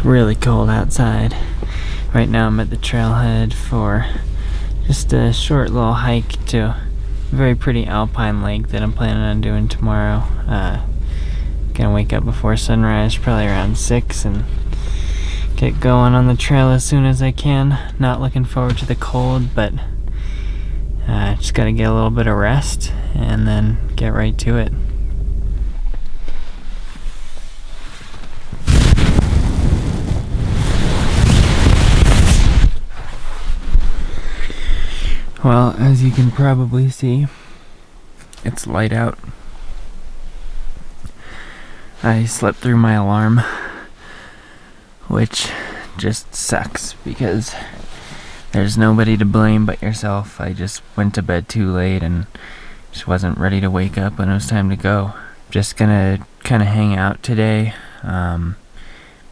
It's really cold outside. Right now I'm at the trailhead for just a short little hike to a very pretty alpine lake that I'm planning on doing tomorrow. Gonna wake up before sunrise, probably around 6, and get going on the trail as soon as I can. Not looking forward to the cold, but just gotta get a little bit of rest and then get right to it. Well, as you can probably see, it's light out. I slept through my alarm, which just sucks because there's nobody to blame but yourself. I just went to bed too late and just wasn't ready to wake up when it was time to go. Just gonna kind of hang out today,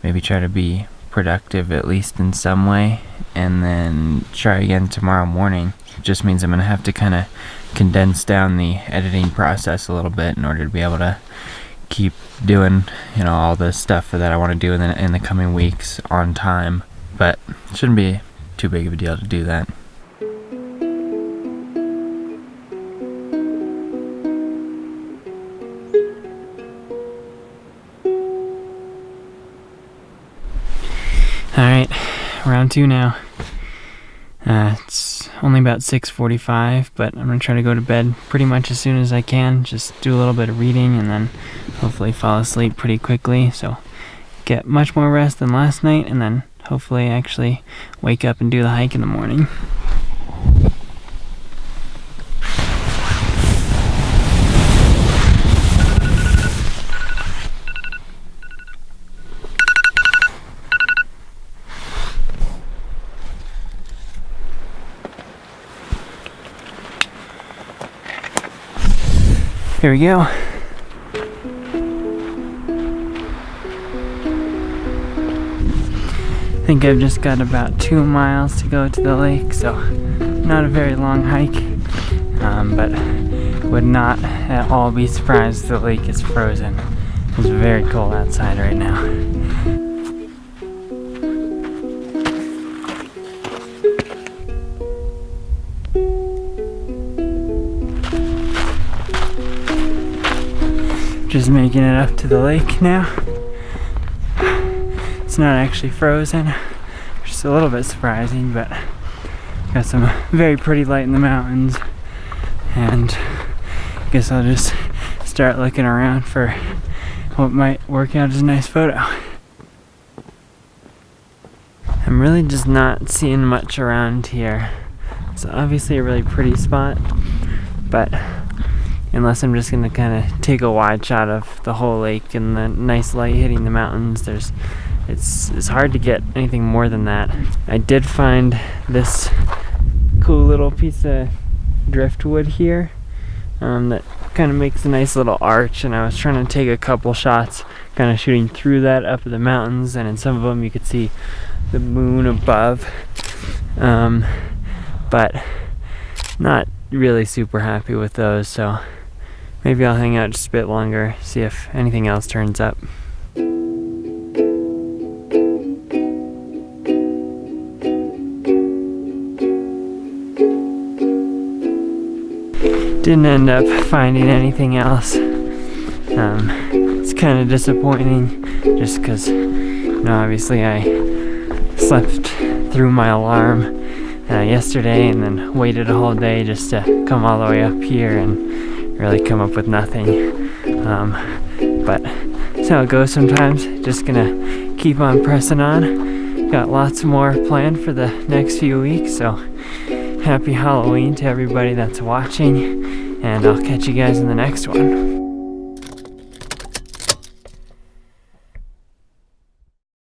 maybe try to be productive at least in some way, and then try again tomorrow morning. It just means I'm gonna have to kind of condense down the editing process a little bit in order to be able to keep doing, all the stuff that I want to do in the coming weeks on time. But it shouldn't be too big of a deal to do that. Alright, round 2 now. It's only about 6:45, but I'm going to try to go to bed pretty much as soon as I can. Just do a little bit of reading and then hopefully fall asleep pretty quickly. So get much more rest than last night, and then hopefully actually wake up and do the hike in the morning. Here we go. I think I've just got about 2 miles to go to the lake, so not a very long hike, but would not at all be surprised if the lake is frozen. It's very cold outside right now. Just making it up to the lake now. It's not actually frozen, which is a little bit surprising, but got some very pretty light in the mountains, and I guess I'll just start looking around for what might work out as a nice photo. I'm really just not seeing much around here. It's obviously a really pretty spot, but unless I'm just gonna kind of take a wide shot of the whole lake and the nice light hitting the mountains, it's hard to get anything more than that. I did find this cool little piece of driftwood here that kind of makes a nice little arch, and I was trying to take a couple shots kind of shooting through that up the mountains, and in some of them you could see the moon above, but not really super happy with those, so maybe I'll hang out just a bit longer, see if anything else turns up. Didn't end up finding anything else. It's kind of disappointing just because, obviously I slept through my alarm yesterday and then waited a whole day just to come all the way up here and really come up with nothing. But that's how it goes sometimes. Just gonna keep on pressing on. Got lots more planned for the next few weeks, so happy Halloween to everybody that's watching, and I'll catch you guys in the next one.